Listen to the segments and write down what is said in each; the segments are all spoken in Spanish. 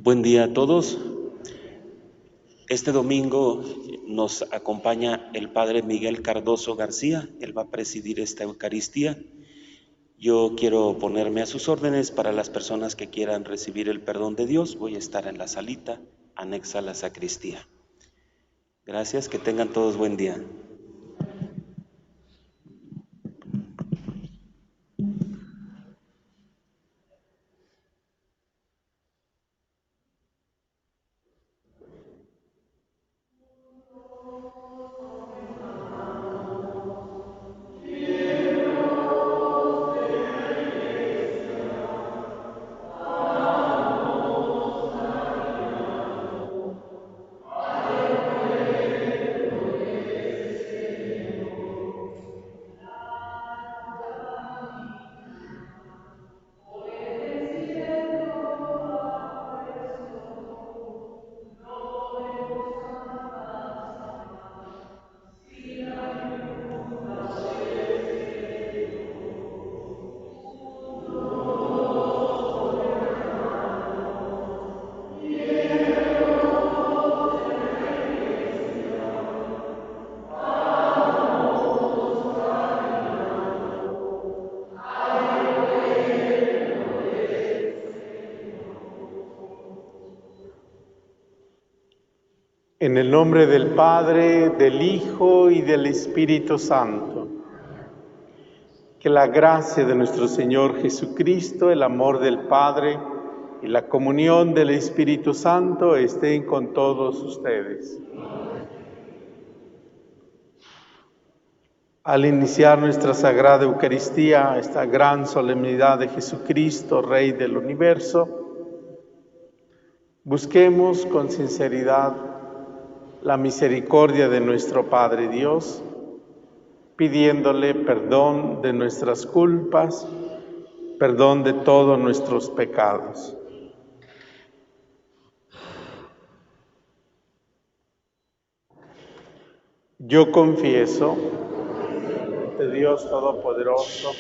Buen día a todos. Este domingo nos acompaña el Padre Miguel Cardoso García. Él va a presidir esta Eucaristía. Yo quiero ponerme a sus órdenes para las personas que quieran recibir el perdón de Dios. Voy a estar en la salita anexa a la sacristía. Gracias, que tengan todos buen día. En el nombre del Padre, del Hijo y del Espíritu Santo. Que la gracia de nuestro Señor Jesucristo, el amor del Padre y la comunión del Espíritu Santo estén con todos ustedes. Al iniciar nuestra Sagrada Eucaristía, esta gran solemnidad de Jesucristo, Rey del Universo, busquemos con sinceridad la misericordia de nuestro Padre Dios, pidiéndole perdón de nuestras culpas, perdón de todos nuestros pecados. Yo confieso ante Dios Todopoderoso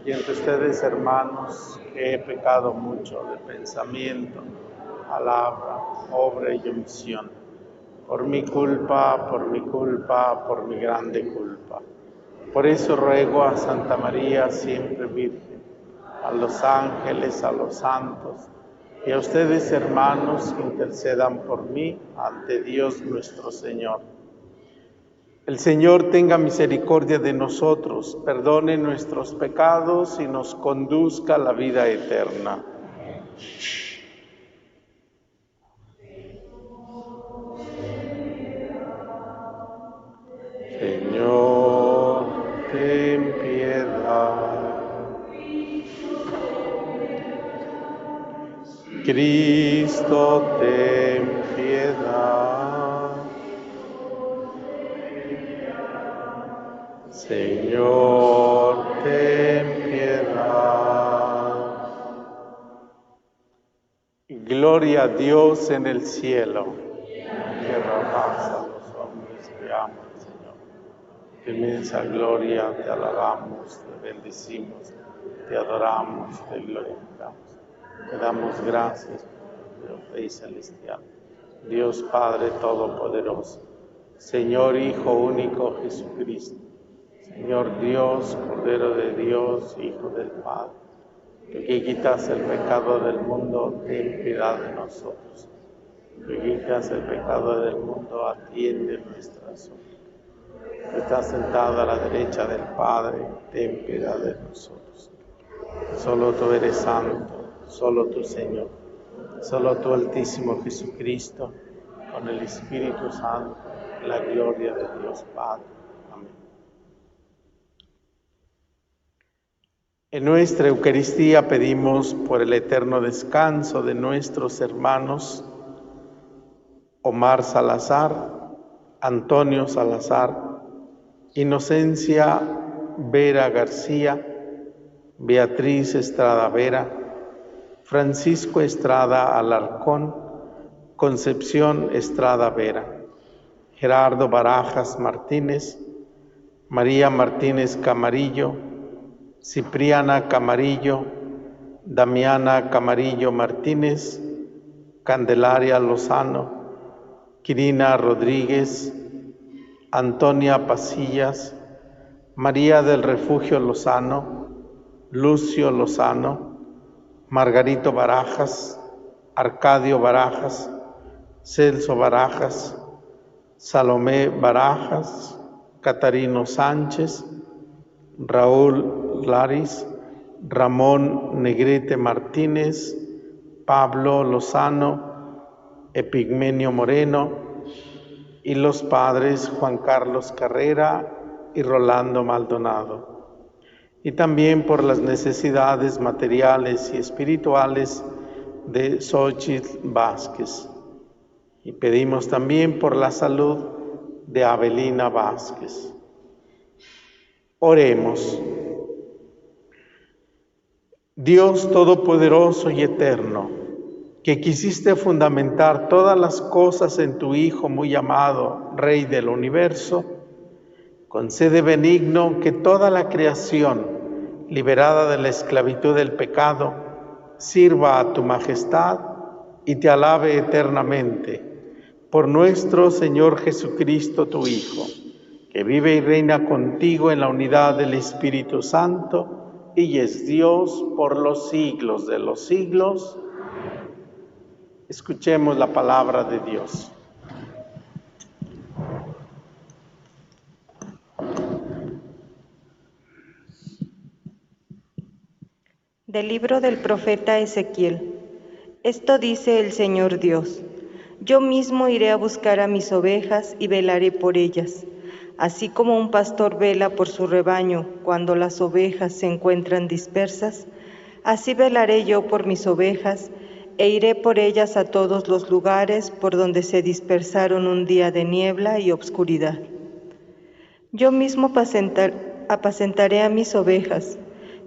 y ante ustedes, hermanos, que he pecado mucho de pensamiento, palabra, obra y omisión. Por mi culpa, por mi grande culpa. Por eso ruego a Santa María, siempre Virgen, a los ángeles, a los santos, y a ustedes, hermanos, que intercedan por mí ante Dios nuestro Señor. El Señor tenga misericordia de nosotros, perdone nuestros pecados y nos conduzca a la vida eterna. Señor, ten piedad. Cristo, ten piedad. Señor, ten piedad. Gloria a Dios en el cielo. Tierra paz a los hombres que aman al Señor. Tu inmensa gloria te alabamos, te bendecimos, te adoramos, te glorificamos. Te damos gracias, Dios Rey Celestial, Dios Padre Todopoderoso, Señor Hijo único Jesucristo, Señor Dios, Cordero de Dios, Hijo del Padre, que quitas el pecado del mundo, ten piedad de nosotros. Que quitas el pecado del mundo, atiende nuestra súplica. Que estás sentado a la derecha del Padre, ten piedad de nosotros. Solo tú eres santo, solo tú, Señor, solo tú, Altísimo Jesucristo, con el Espíritu Santo, la gloria de Dios Padre. Amén. En nuestra Eucaristía pedimos por el eterno descanso de nuestros hermanos Omar Salazar, Antonio Salazar, Inocencia Vera García, Beatriz Estrada Vera, Francisco Estrada Alarcón, Concepción Estrada Vera, Gerardo Barajas Martínez, María Martínez Camarillo, Cipriana Camarillo, Damiana Camarillo Martínez, Candelaria Lozano, Quirina Rodríguez, Antonia Pasillas, María del Refugio Lozano, Lucio Lozano, Margarito Barajas, Arcadio Barajas, Celso Barajas, Salomé Barajas, Catarino Sánchez, Raúl Laris, Ramón Negrete Martínez, Pablo Lozano, Epigmenio Moreno y los padres Juan Carlos Carrera y Rolando Maldonado. Y también por las necesidades materiales y espirituales de Xochitl Vázquez. Y pedimos también por la salud de Avelina Vázquez. Oremos. Dios Todopoderoso y Eterno, que quisiste fundamentar todas las cosas en tu Hijo muy amado, Rey del Universo, concede benigno que toda la creación, liberada de la esclavitud del pecado, sirva a tu majestad y te alabe eternamente. Por nuestro Señor Jesucristo, tu Hijo, que vive y reina contigo en la unidad del Espíritu Santo, y es Dios por los siglos de los siglos. Escuchemos la palabra de Dios. Del libro del profeta Ezequiel. Esto dice el Señor Dios: Yo mismo iré a buscar a mis ovejas y velaré por ellas. Así como un pastor vela por su rebaño cuando las ovejas se encuentran dispersas, así velaré yo por mis ovejas e iré por ellas a todos los lugares por donde se dispersaron un día de niebla y obscuridad. Yo mismo apacentaré a mis ovejas,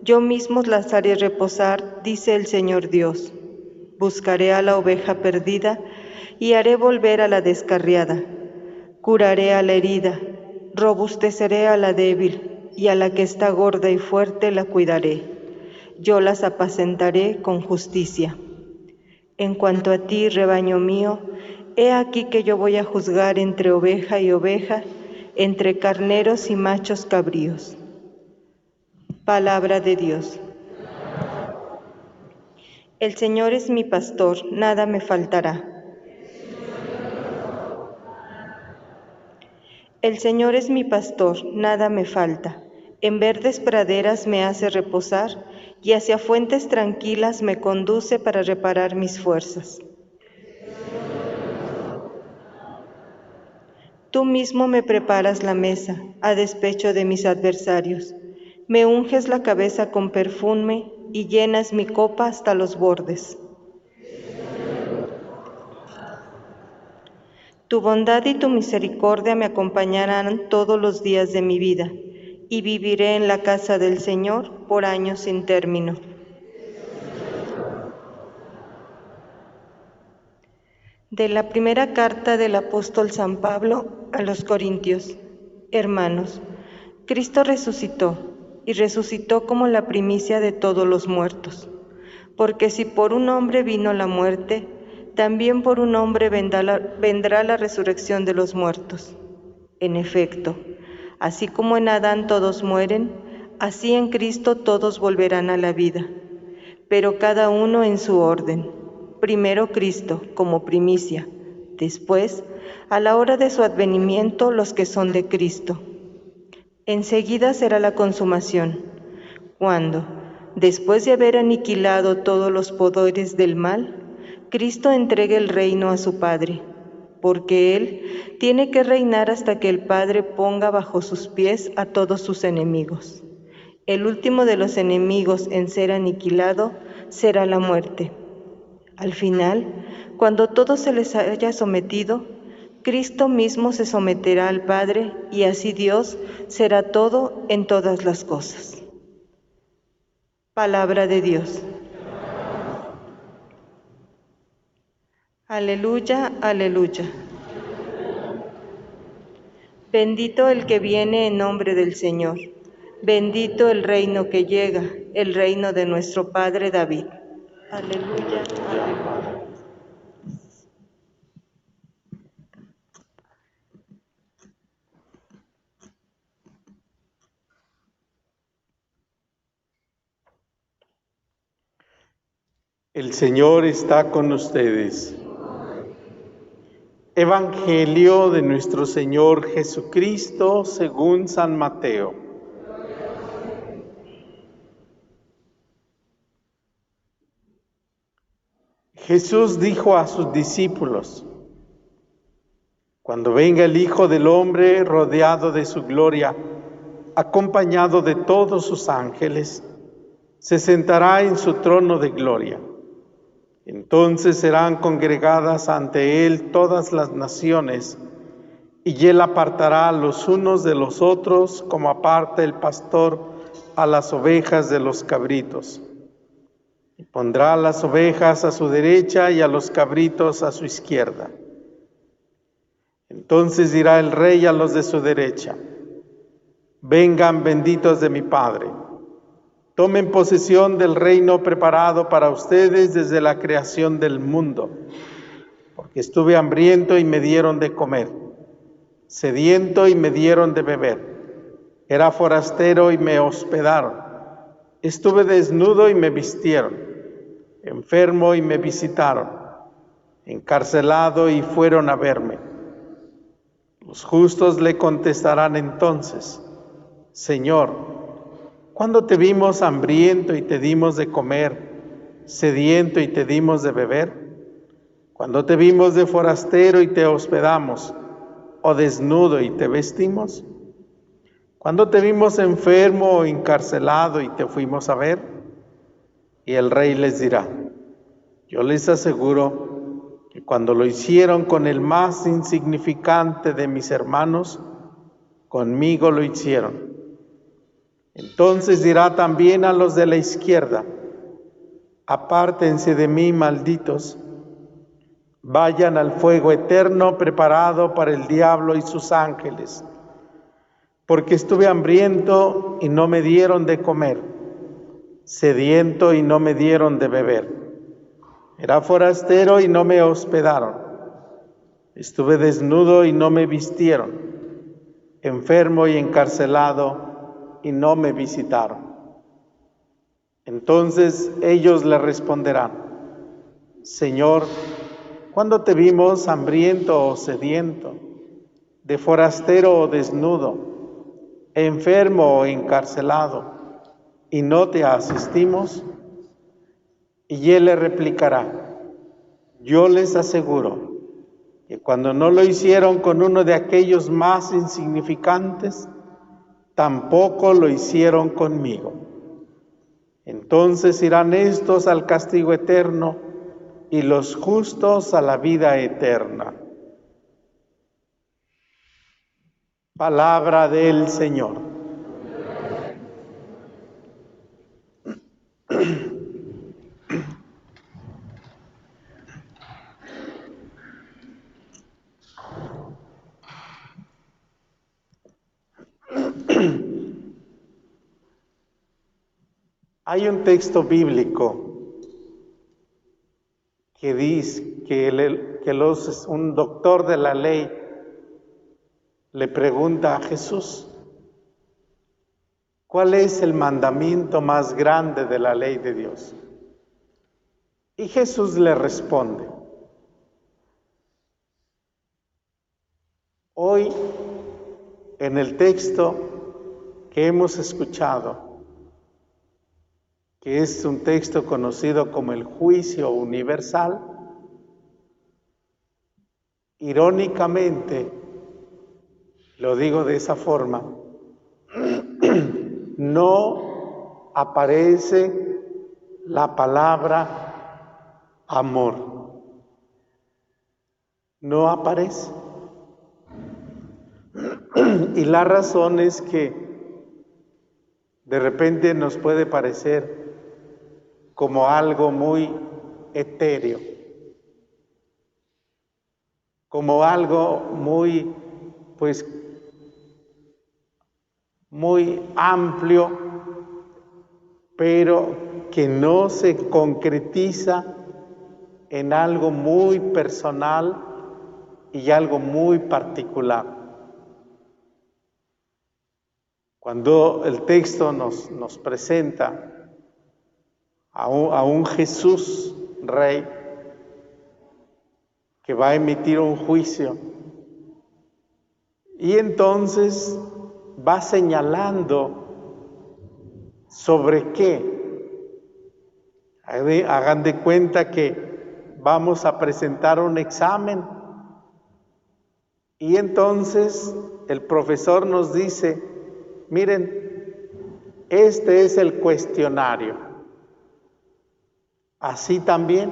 yo mismo las haré reposar, dice el Señor Dios. Buscaré a la oveja perdida y haré volver a la descarriada. Curaré a la herida, robusteceré a la débil, y a la que está gorda y fuerte la cuidaré. Yo las apacentaré con justicia. En cuanto a ti, rebaño mío, he aquí que yo voy a juzgar entre oveja y oveja, entre carneros y machos cabríos. Palabra de Dios. El Señor es mi pastor, nada me faltará. El Señor es mi pastor, nada me falta. En verdes praderas me hace reposar y hacia fuentes tranquilas me conduce para reparar mis fuerzas. Tú mismo me preparas la mesa, a despecho de mis adversarios. Me unges la cabeza con perfume y llenas mi copa hasta los bordes. Tu bondad y tu misericordia me acompañarán todos los días de mi vida, y viviré en la casa del Señor por años sin término. De la primera carta del apóstol San Pablo a los Corintios. Hermanos, Cristo resucitó, y resucitó como la primicia de todos los muertos. Porque si por un hombre vino la muerte, también por un hombre vendrá la resurrección de los muertos. En efecto, así como en Adán todos mueren, así en Cristo todos volverán a la vida, pero cada uno en su orden. Primero Cristo, como primicia, después, a la hora de su advenimiento, los que son de Cristo. Enseguida será la consumación, cuando, después de haber aniquilado todos los poderes del mal, Cristo entregue el reino a su Padre, porque Él tiene que reinar hasta que el Padre ponga bajo sus pies a todos sus enemigos. El último de los enemigos en ser aniquilado será la muerte. Al final, cuando todo se les haya sometido, Cristo mismo se someterá al Padre, y así Dios será todo en todas las cosas. Palabra de Dios. Aleluya, aleluya. Bendito el que viene en nombre del Señor. Bendito el reino que llega, el reino de nuestro Padre David. Aleluya, aleluya. El Señor está con ustedes. Evangelio de nuestro Señor Jesucristo según San Mateo. Jesús dijo a sus discípulos: Cuando venga el Hijo del Hombre rodeado de su gloria, acompañado de todos sus ángeles, se sentará en su trono de gloria. Entonces serán congregadas ante él todas las naciones, y él apartará a los unos de los otros, como aparta el pastor a las ovejas de los cabritos. Y pondrá a las ovejas a su derecha y a los cabritos a su izquierda. Entonces dirá el rey a los de su derecha: Vengan, benditos de mi Padre, tomen posesión del reino preparado para ustedes desde la creación del mundo, porque estuve hambriento y me dieron de comer, sediento y me dieron de beber, era forastero y me hospedaron, estuve desnudo y me vistieron, enfermo y me visitaron, encarcelado y fueron a verme. Los justos le contestarán entonces: Señor, ¿cuándo te vimos hambriento y te dimos de comer, sediento y te dimos de beber? ¿Cuándo te vimos de forastero y te hospedamos, o desnudo y te vestimos? ¿Cuándo te vimos enfermo o encarcelado y te fuimos a ver? Y el rey les dirá: Yo les aseguro que cuando lo hicieron con el más insignificante de mis hermanos, conmigo lo hicieron. Entonces dirá también a los de la izquierda: Apártense de mí, malditos, vayan al fuego eterno preparado para el diablo y sus ángeles, porque estuve hambriento y no me dieron de comer, sediento y no me dieron de beber, era forastero y no me hospedaron, estuve desnudo y no me vistieron, enfermo y encarcelado y no me visitaron. Entonces ellos le responderán: Señor, ¿cuándo te vimos hambriento o sediento, de forastero o desnudo, enfermo o encarcelado, y no te asistimos? Y él le replicará: Yo les aseguro que cuando no lo hicieron con uno de aquellos más insignificantes, tampoco lo hicieron conmigo. Entonces irán estos al castigo eterno y los justos a la vida eterna. Palabra del Señor. Hay un texto bíblico que dice que un doctor de la ley le pregunta a Jesús: ¿cuál es el mandamiento más grande de la ley de Dios? Y Jesús le responde. Hoy, en el texto que hemos escuchado, que es un texto conocido como el juicio universal, irónicamente, lo digo de esa forma, no aparece la palabra amor. No aparece. Y la razón es que de repente nos puede parecer como algo muy etéreo, como algo muy amplio, pero que no se concretiza en algo muy personal y algo muy particular. Cuando el texto nos presenta a un Jesús rey que va a emitir un juicio. Y entonces va señalando sobre qué. Hagan de cuenta que vamos a presentar un examen. Y entonces el profesor nos dice, miren, este es el cuestionario. Así también,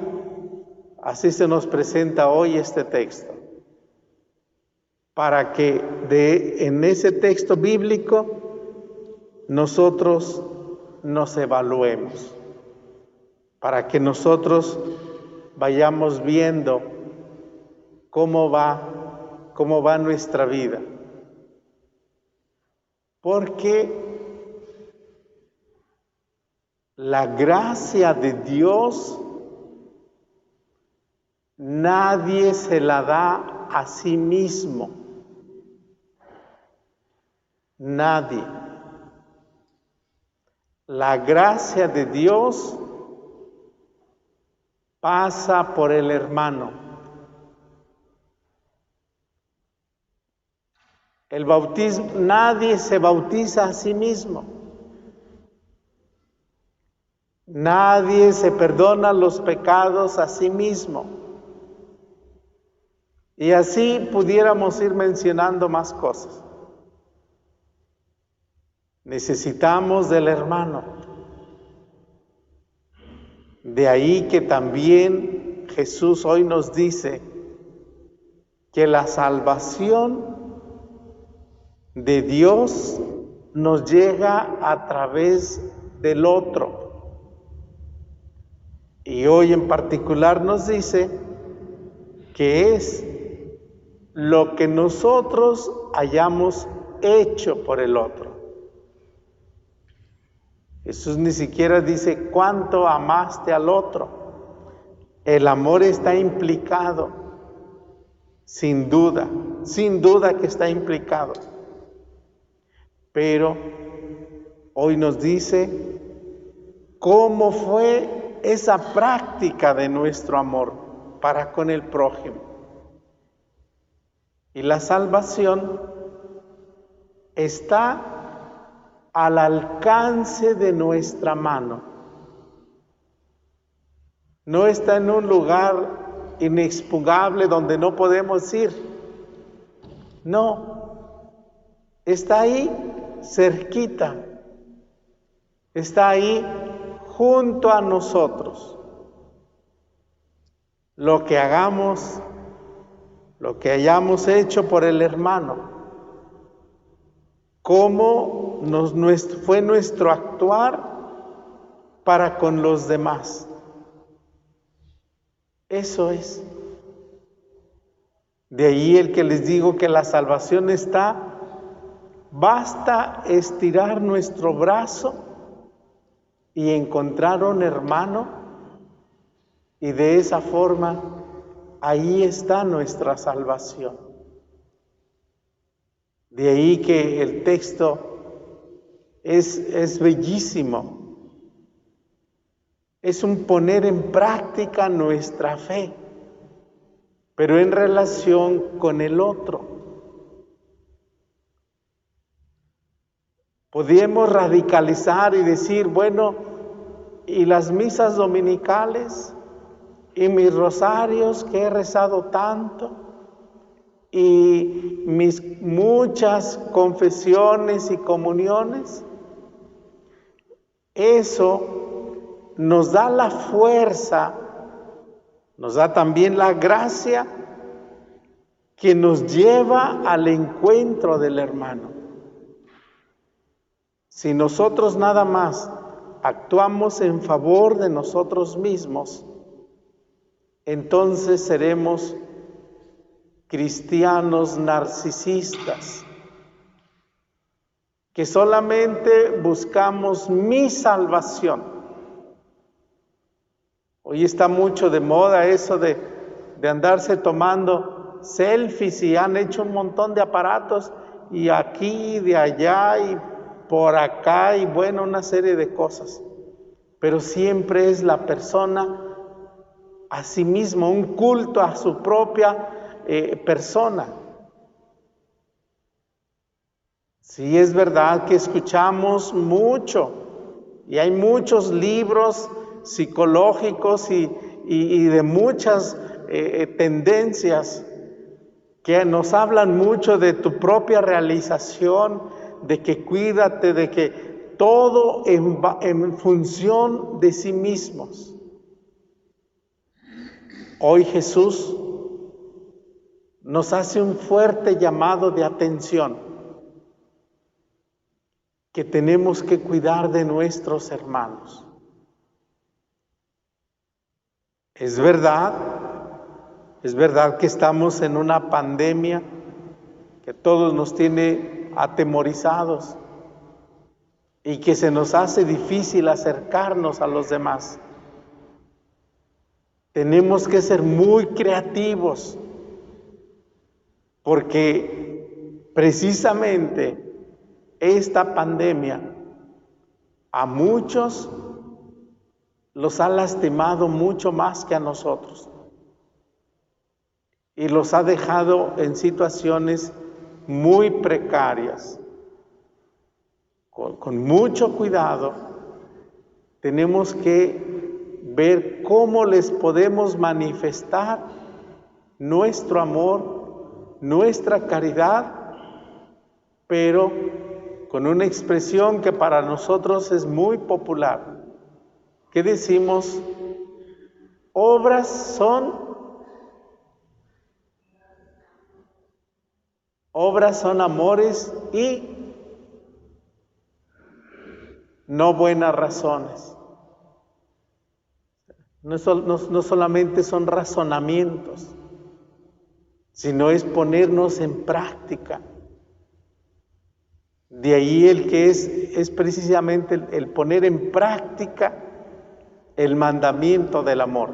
así se nos presenta hoy este texto. Para que en ese texto bíblico nosotros nos evaluemos. Para que nosotros vayamos viendo cómo va nuestra vida. Porque la gracia de Dios nadie se la da a sí mismo. Nadie. La gracia de Dios pasa por el hermano. El bautismo, nadie se bautiza a sí mismo. Nadie se perdona los pecados a sí mismo. Y así pudiéramos ir mencionando más cosas. Necesitamos del hermano. De ahí que también Jesús hoy nos dice que la salvación de Dios nos llega a través del otro. Y hoy en particular nos dice que es lo que nosotros hayamos hecho por el otro. Jesús ni siquiera dice cuánto amaste al otro. El amor está implicado, sin duda que está implicado. Pero hoy nos dice cómo fue esa práctica de nuestro amor para con el prójimo. Y la salvación está al alcance de nuestra mano. No está en un lugar inexpugnable donde no podemos ir. No, está ahí cerquita, está ahí junto a nosotros. Lo que hagamos, lo que hayamos hecho por el hermano, cómo fue nuestro actuar para con los demás. Eso es. De ahí el que les digo que la salvación está, basta estirar nuestro brazo y encontrar un hermano, y de esa forma ahí está nuestra salvación. De ahí que el texto es bellísimo. Es un poner en práctica nuestra fe, pero en relación con el otro. Podríamos radicalizar y decir, bueno, ¿y las misas dominicales? ¿Y mis rosarios que he rezado tanto? ¿Y mis muchas confesiones y comuniones? Eso nos da la fuerza, nos da también la gracia que nos lleva al encuentro del hermano. Si nosotros nada más actuamos en favor de nosotros mismos, entonces seremos cristianos narcisistas, que solamente buscamos mi salvación. Hoy está mucho de moda eso de andarse tomando selfies, y han hecho un montón de aparatos, y aquí, de allá, y por acá, y bueno, una serie de cosas. Pero siempre es la persona a sí mismo, un culto a su propia persona. Sí, es verdad que escuchamos mucho y hay muchos libros psicológicos y de muchas tendencias que nos hablan mucho de tu propia realización, de que cuídate, de que todo en función de sí mismos. Hoy Jesús nos hace un fuerte llamado de atención, que tenemos que cuidar de nuestros hermanos. Es verdad que estamos en una pandemia que todos nos tiene atemorizados y que se nos hace difícil acercarnos a los demás. Tenemos que ser muy creativos, porque precisamente esta pandemia a muchos los ha lastimado mucho más que a nosotros y los ha dejado en situaciones muy precarias. Con mucho cuidado tenemos que ver cómo les podemos manifestar nuestro amor, nuestra caridad, pero con una expresión que para nosotros es muy popular. ¿Qué decimos? Obras son amores y no buenas razones. No solamente son razonamientos, sino es ponernos en práctica. De ahí el que es precisamente el poner en práctica el mandamiento del amor.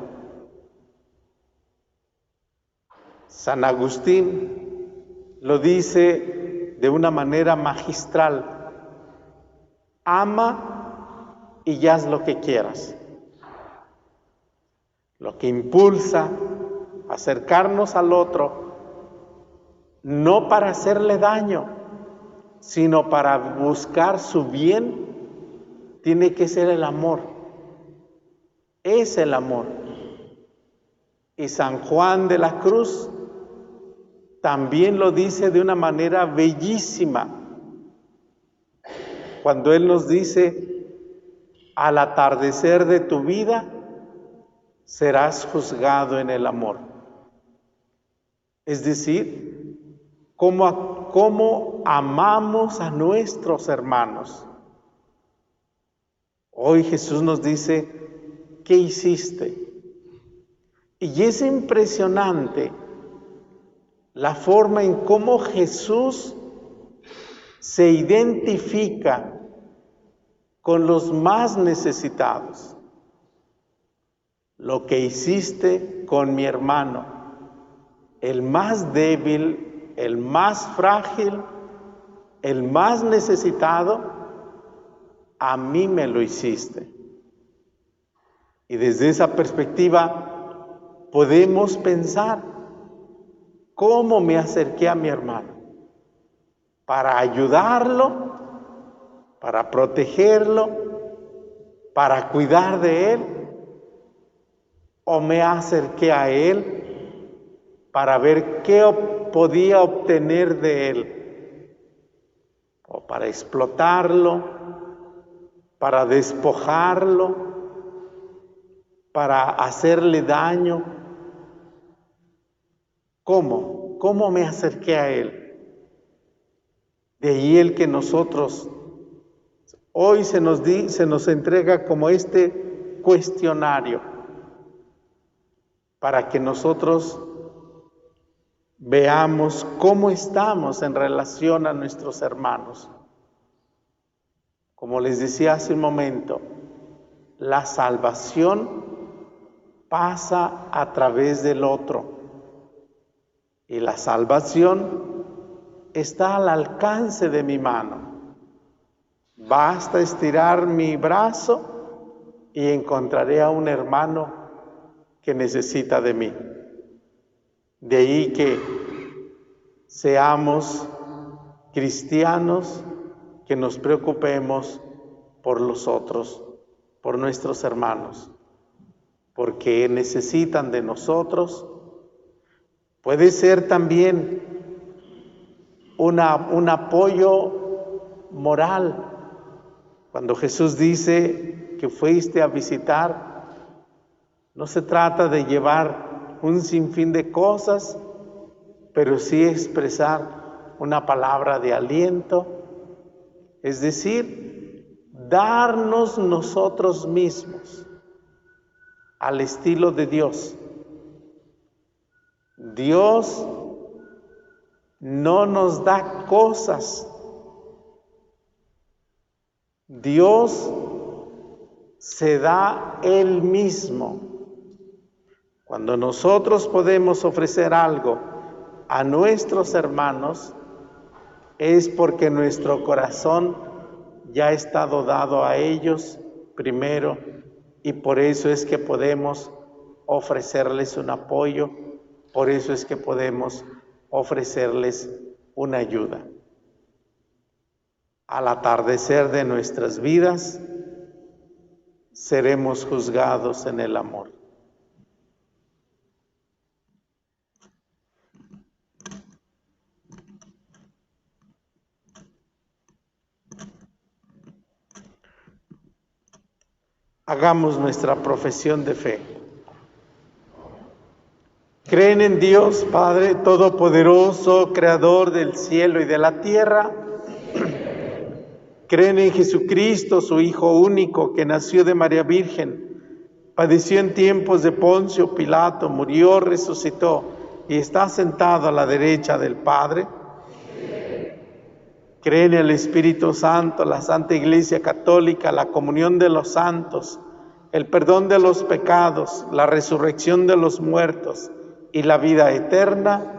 San Agustín lo dice de una manera magistral: ama y haz lo que quieras. Lo que impulsa a acercarnos al otro, no para hacerle daño, sino para buscar su bien, tiene que ser el amor. Es el amor. Y San Juan de la Cruz también lo dice de una manera bellísima, cuando él nos dice: al atardecer de tu vida serás juzgado en el amor. Es decir, cómo amamos a nuestros hermanos. Hoy Jesús nos dice: ¿qué hiciste? Y es impresionante la forma en cómo Jesús se identifica con los más necesitados. Lo que hiciste con mi hermano, el más débil, el más frágil, el más necesitado, a mí me lo hiciste. Y desde esa perspectiva podemos pensar: ¿cómo me acerqué a mi hermano? ¿Para ayudarlo? ¿Para protegerlo? ¿Para cuidar de él? ¿O me acerqué a él para ver qué podía obtener de él? ¿O para explotarlo? ¿Para despojarlo? ¿Para hacerle daño? ¿Cómo me acerqué a él? De ahí el que nosotros hoy se nos entrega como este cuestionario para que nosotros veamos cómo estamos en relación a nuestros hermanos. Como les decía hace un momento, la salvación pasa a través del otro. Y la salvación está al alcance de mi mano. Basta estirar mi brazo y encontraré a un hermano que necesita de mí. De ahí que seamos cristianos, que nos preocupemos por los otros, por nuestros hermanos, porque necesitan de nosotros. Puede ser también un apoyo moral. Cuando Jesús dice que fuiste a visitar, no se trata de llevar un sinfín de cosas, pero sí expresar una palabra de aliento, es decir, darnos nosotros mismos al estilo de Dios. Dios no nos da cosas. Dios se da Él mismo. Cuando nosotros podemos ofrecer algo a nuestros hermanos, es porque nuestro corazón ya ha estado dado a ellos primero, y por eso es que podemos ofrecerles un apoyo, por eso es que podemos ofrecerles una ayuda. Al atardecer de nuestras vidas, seremos juzgados en el amor. Hagamos nuestra profesión de fe. ¿Creen en Dios, Padre Todopoderoso, Creador del cielo y de la tierra? ¿Creen en Jesucristo, su Hijo único, que nació de María Virgen, padeció en tiempos de Poncio Pilato, murió, resucitó y está sentado a la derecha del Padre? ¿Creen en el Espíritu Santo, la Santa Iglesia Católica, la comunión de los santos, el perdón de los pecados, la resurrección de los muertos y la vida eterna?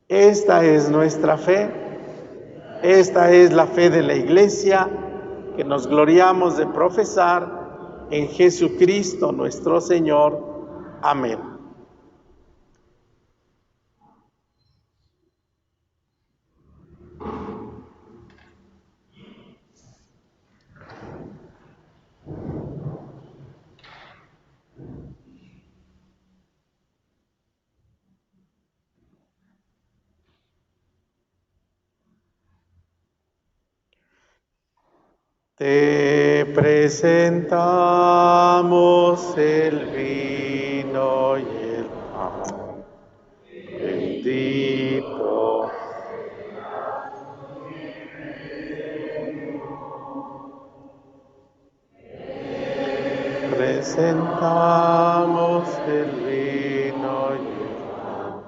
Esta es nuestra fe, esta es la fe de la Iglesia que nos gloriamos de profesar en Jesucristo nuestro Señor. Amén. Te presentamos el vino y el pan. Bendito. Presentamos el vino y el pan.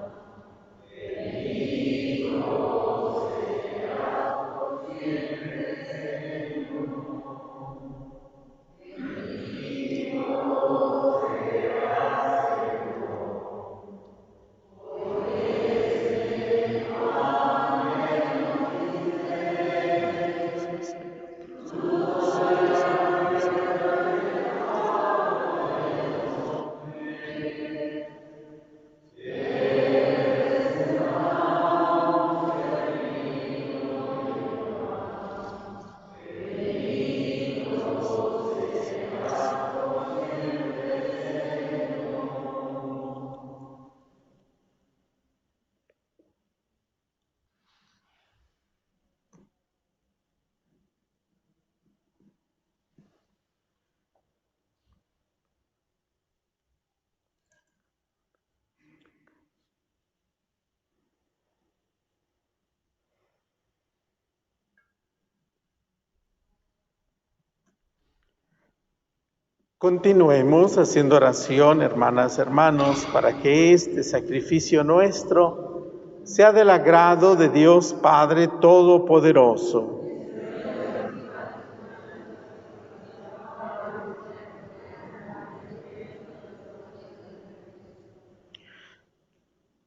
Continuemos haciendo oración, hermanas, hermanos, para que este sacrificio nuestro sea del agrado de Dios Padre Todopoderoso.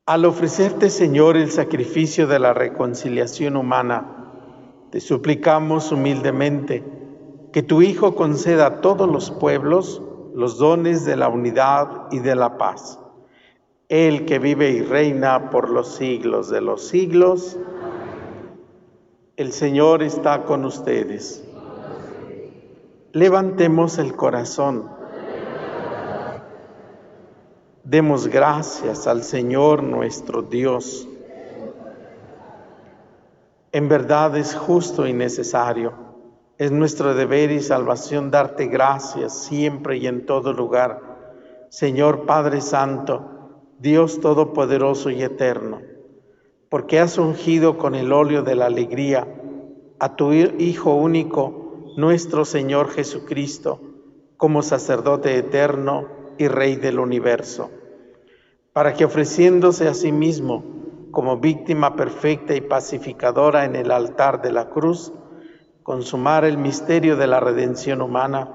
Al ofrecerte, Señor, el sacrificio de la reconciliación humana, te suplicamos humildemente que tu Hijo conceda a todos los pueblos los dones de la unidad y de la paz. El que vive y reina por los siglos de los siglos. El Señor está con ustedes. Levantemos el corazón. Demos gracias al Señor nuestro Dios. En verdad es justo y necesario. Es nuestro deber y salvación darte gracias siempre y en todo lugar. Señor Padre Santo, Dios Todopoderoso y Eterno, porque has ungido con el óleo de la alegría a tu Hijo único, nuestro Señor Jesucristo, como sacerdote eterno y Rey del universo, para que ofreciéndose a sí mismo como víctima perfecta y pacificadora en el altar de la cruz, consumara el misterio de la redención humana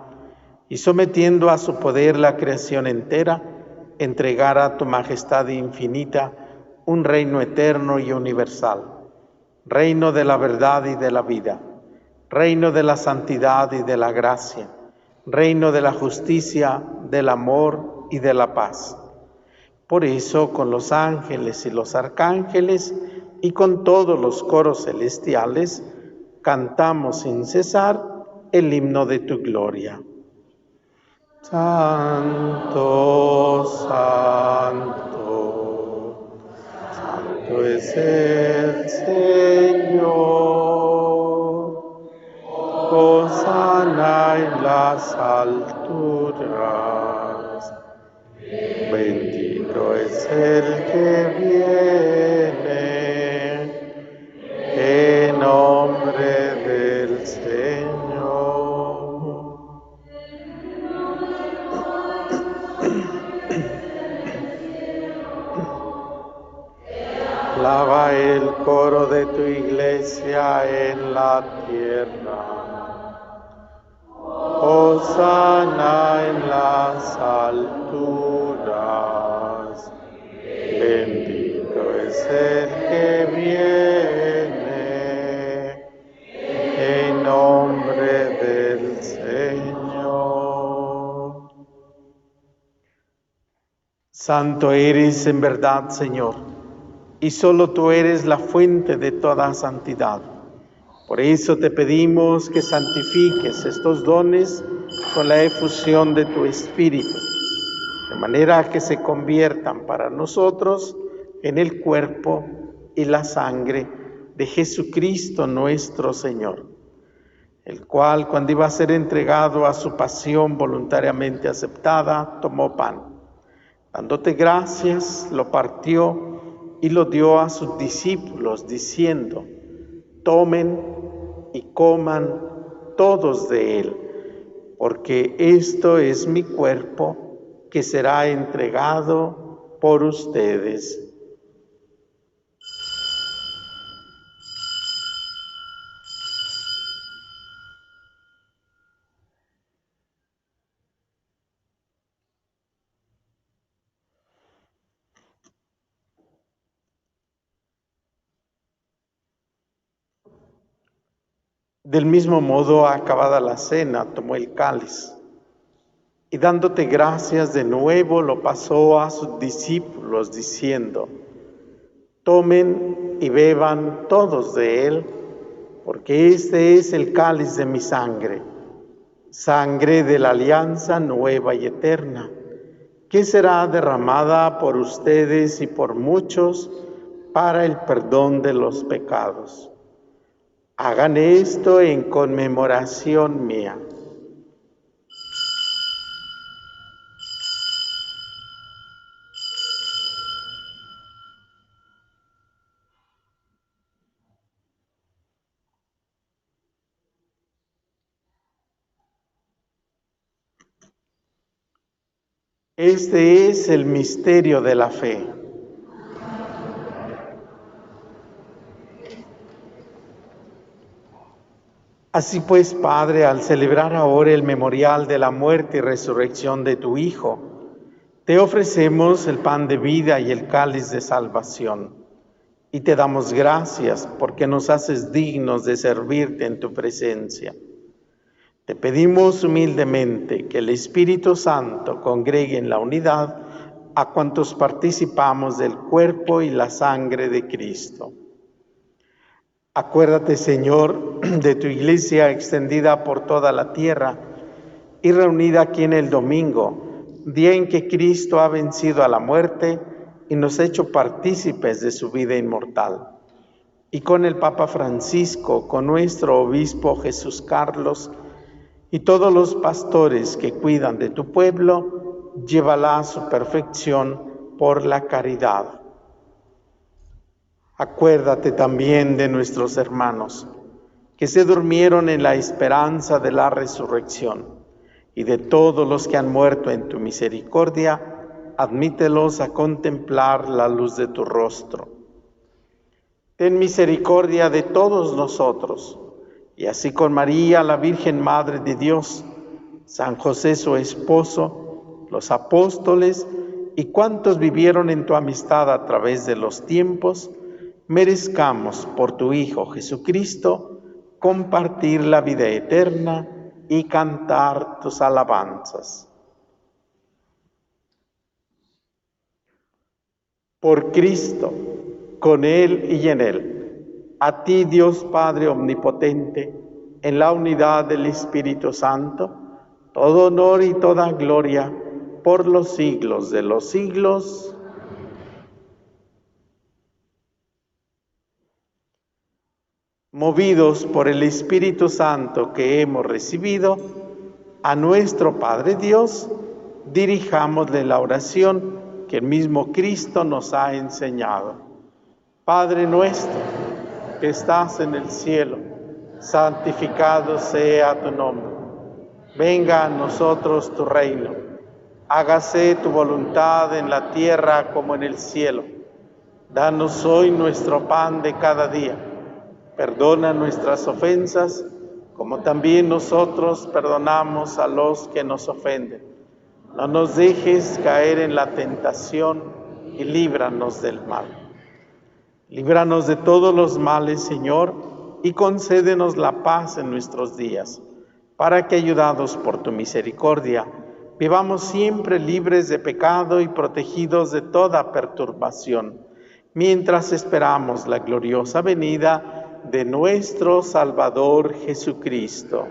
y sometiendo a su poder la creación entera, entregara a tu majestad infinita un reino eterno y universal, reino de la verdad y de la vida, reino de la santidad y de la gracia, reino de la justicia, del amor y de la paz. Por eso, con los ángeles y los arcángeles y con todos los coros celestiales, cantamos sin cesar el himno de tu gloria. Santo, santo, santo es el Señor. Hosana en las alturas. Bendito es el que viene en nombre del Señor. Alaba el coro de tu iglesia en la tierra. Hosana en las alturas. Bendito es el que viene en nombre del Señor. Santo eres en verdad, Señor, y solo tú eres la fuente de toda santidad. Por eso te pedimos que santifiques estos dones con la efusión de tu Espíritu, de manera que se conviertan para nosotros en el cuerpo y la sangre de Jesucristo nuestro Señor, el cual, cuando iba a ser entregado a su pasión voluntariamente aceptada, tomó pan. Dándote gracias, lo partió y lo dio a sus discípulos, diciendo: tomen y coman todos de él, porque esto es mi cuerpo que será entregado por ustedes. Del mismo modo, acabada la cena, tomó el cáliz y dándote gracias de nuevo lo pasó a sus discípulos diciendo: tomen y beban todos de él, porque este es el cáliz de mi sangre, sangre de la alianza nueva y eterna, que será derramada por ustedes y por muchos para el perdón de los pecados. Hagan esto en conmemoración mía. Este es el misterio de la fe. Así pues, Padre, al celebrar ahora el memorial de la muerte y resurrección de tu Hijo, te ofrecemos el pan de vida y el cáliz de salvación, y te damos gracias porque nos haces dignos de servirte en tu presencia. Te pedimos humildemente que el Espíritu Santo congregue en la unidad a cuantos participamos del cuerpo y la sangre de Cristo. Acuérdate, Señor, de tu iglesia extendida por toda la tierra y reunida aquí en el domingo, día en que Cristo ha vencido a la muerte y nos ha hecho partícipes de su vida inmortal. Y con el Papa Francisco, con nuestro obispo Jesús Carlos y todos los pastores que cuidan de tu pueblo, llévala a su perfección por la caridad. Acuérdate también de nuestros hermanos que se durmieron en la esperanza de la resurrección y de todos los que han muerto en tu misericordia, admítelos a contemplar la luz de tu rostro. Ten misericordia de todos nosotros, y así con María, la Virgen Madre de Dios, San José su esposo, los apóstoles y cuantos vivieron en tu amistad a través de los tiempos, merezcamos por tu Hijo Jesucristo compartir la vida eterna y cantar tus alabanzas. Por Cristo, con Él y en Él, a ti Dios Padre Omnipotente, en la unidad del Espíritu Santo, todo honor y toda gloria por los siglos de los siglos. Movidos por el Espíritu Santo que hemos recibido, a nuestro Padre Dios, dirijámosle la oración que el mismo Cristo nos ha enseñado. Padre nuestro, que estás en el cielo, santificado sea tu nombre. Venga a nosotros tu reino. Hágase tu voluntad en la tierra como en el cielo. Danos hoy nuestro pan de cada día. Perdona nuestras ofensas, como también nosotros perdonamos a los que nos ofenden. No nos dejes caer en la tentación y líbranos del mal. Líbranos de todos los males, Señor, y concédenos la paz en nuestros días, para que, ayudados por tu misericordia, vivamos siempre libres de pecado y protegidos de toda perturbación, mientras esperamos la gloriosa venida de nuestro Salvador Jesucristo.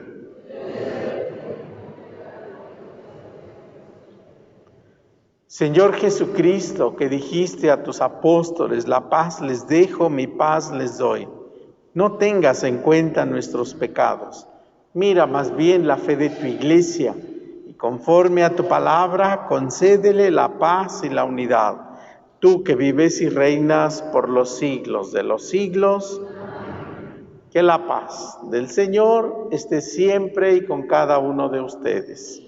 Señor Jesucristo, que dijiste a tus apóstoles, la paz les dejo, mi paz les doy. No tengas en cuenta nuestros pecados. Mira más bien la fe de tu iglesia y conforme a tu palabra, concédele la paz y la unidad. Tú que vives y reinas por los siglos de los siglos, que la paz del Señor esté siempre y con cada uno de ustedes.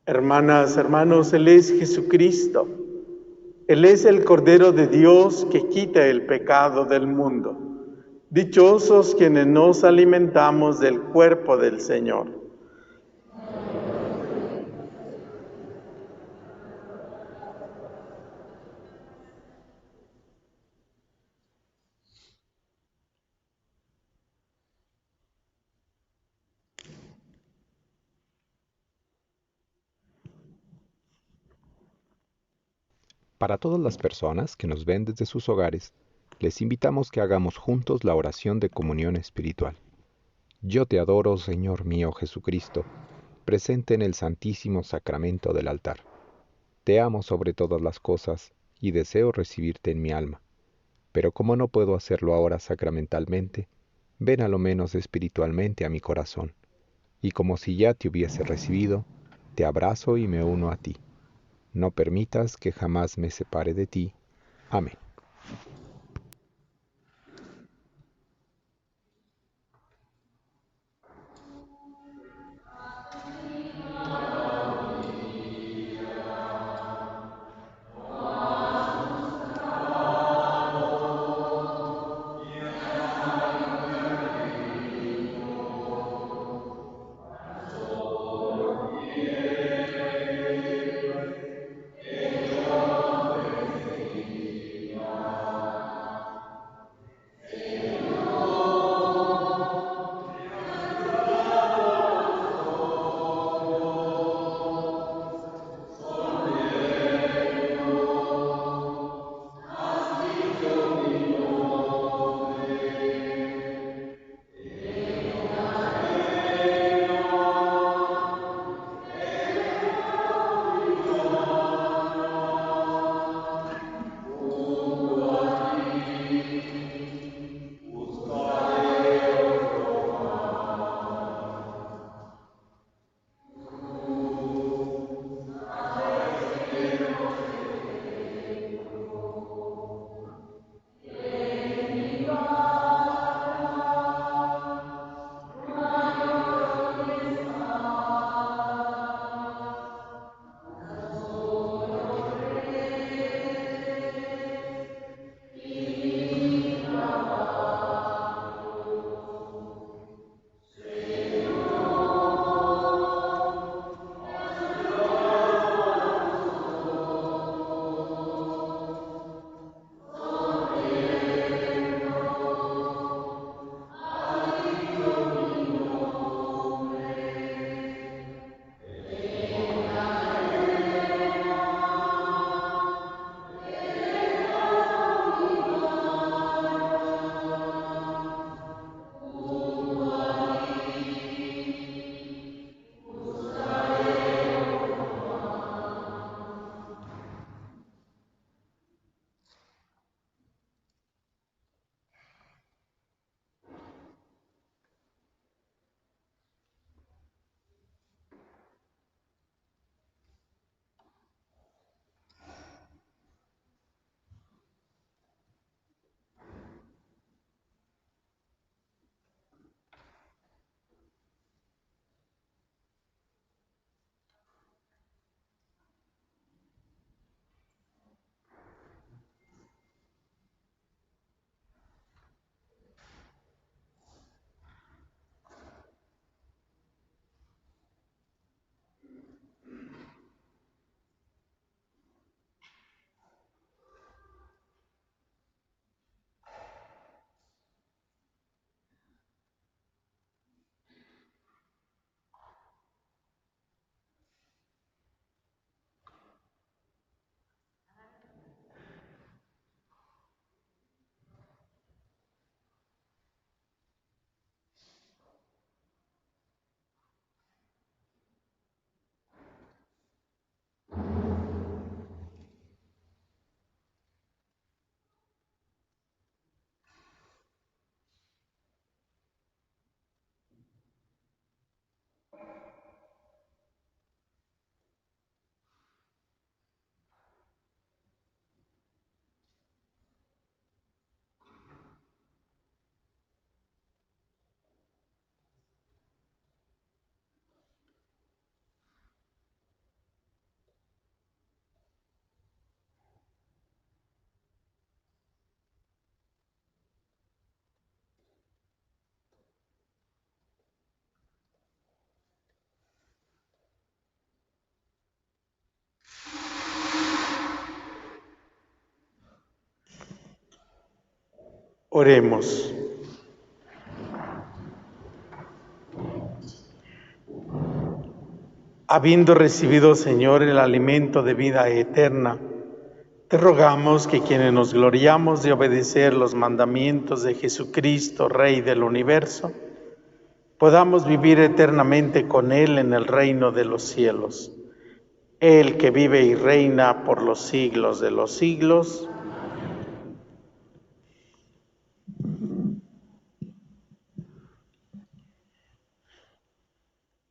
Hermanas, hermanos, Él es Jesucristo. Él es el Cordero de Dios que quita el pecado del mundo. Dichosos quienes nos alimentamos del cuerpo del Señor. Para todas las personas que nos ven desde sus hogares, les invitamos que hagamos juntos la oración de comunión espiritual. Yo te adoro, Señor mío Jesucristo, presente en el Santísimo Sacramento del altar. Te amo sobre todas las cosas y deseo recibirte en mi alma. Pero como no puedo hacerlo ahora sacramentalmente, ven a lo menos espiritualmente a mi corazón, y como si ya te hubiese recibido, te abrazo y me uno a ti. No permitas que jamás me separe de ti. Amén. Oremos. Habiendo recibido, Señor, el alimento de vida eterna, Te rogamos que quienes nos gloriamos de obedecer los mandamientos de Jesucristo, Rey del universo, podamos vivir eternamente con Él en el reino de los cielos. Él que vive y reina por los siglos de los siglos.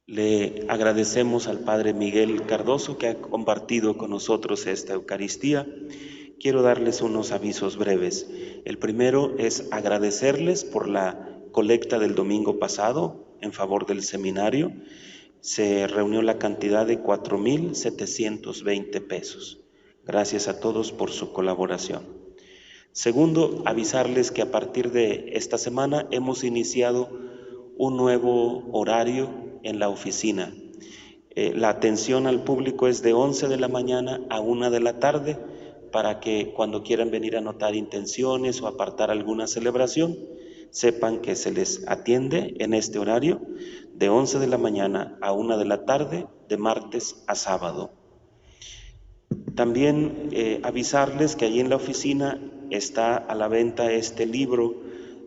Le agradecemos al Padre Miguel Cardoso que ha compartido con nosotros esta Eucaristía. Quiero darles unos avisos breves. El primero es agradecerles por la colecta del domingo pasado en favor del seminario. Se reunió la cantidad de 4,720 pesos. Gracias a todos por su colaboración. Segundo, avisarles que a partir de esta semana hemos iniciado un nuevo horario en la oficina. La atención al público es de 11 de la mañana a 1 de la tarde para que cuando quieran venir a anotar intenciones o apartar alguna celebración, sepan que se les atiende en este horario de 11 de la mañana a 1 de la tarde, de martes a sábado. También avisarles que allí en la oficina está a la venta este libro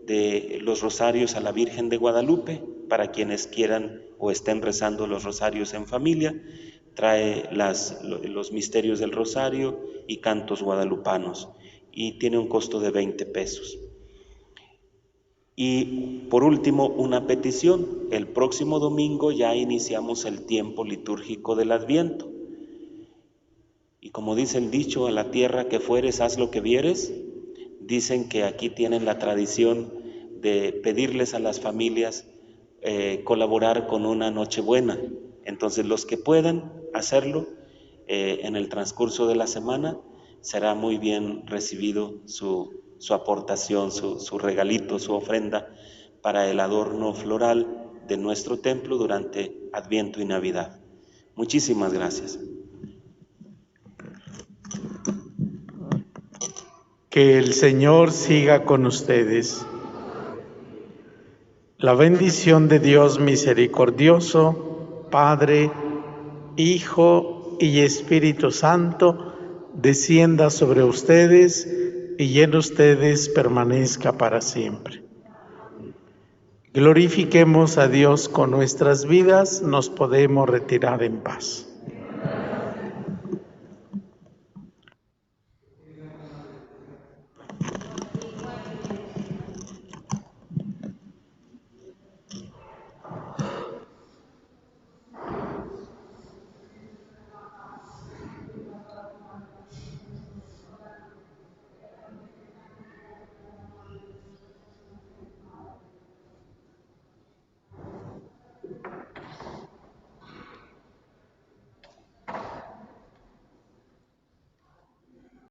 de los rosarios a la Virgen de Guadalupe, para quienes quieran o estén rezando los rosarios en familia. Trae los misterios del rosario y cantos guadalupanos y tiene un costo de 20 pesos. Y por último, una petición. El próximo domingo ya iniciamos el tiempo litúrgico del Adviento. Y como dice el dicho, a la tierra que fueres, haz lo que vieres. Dicen que aquí tienen la tradición de pedirles a las familias colaborar con una Nochebuena. Entonces, los que puedan hacerlo en el transcurso de la semana, será muy bien recibido su aportación, su regalito, su ofrenda para el adorno floral de nuestro templo durante Adviento y Navidad. Muchísimas gracias. Que el Señor siga con ustedes. La bendición de Dios misericordioso, Padre, Hijo y Espíritu Santo, descienda sobre ustedes y en ustedes permanezca para siempre. Glorifiquemos a Dios con nuestras vidas, nos podemos retirar en paz.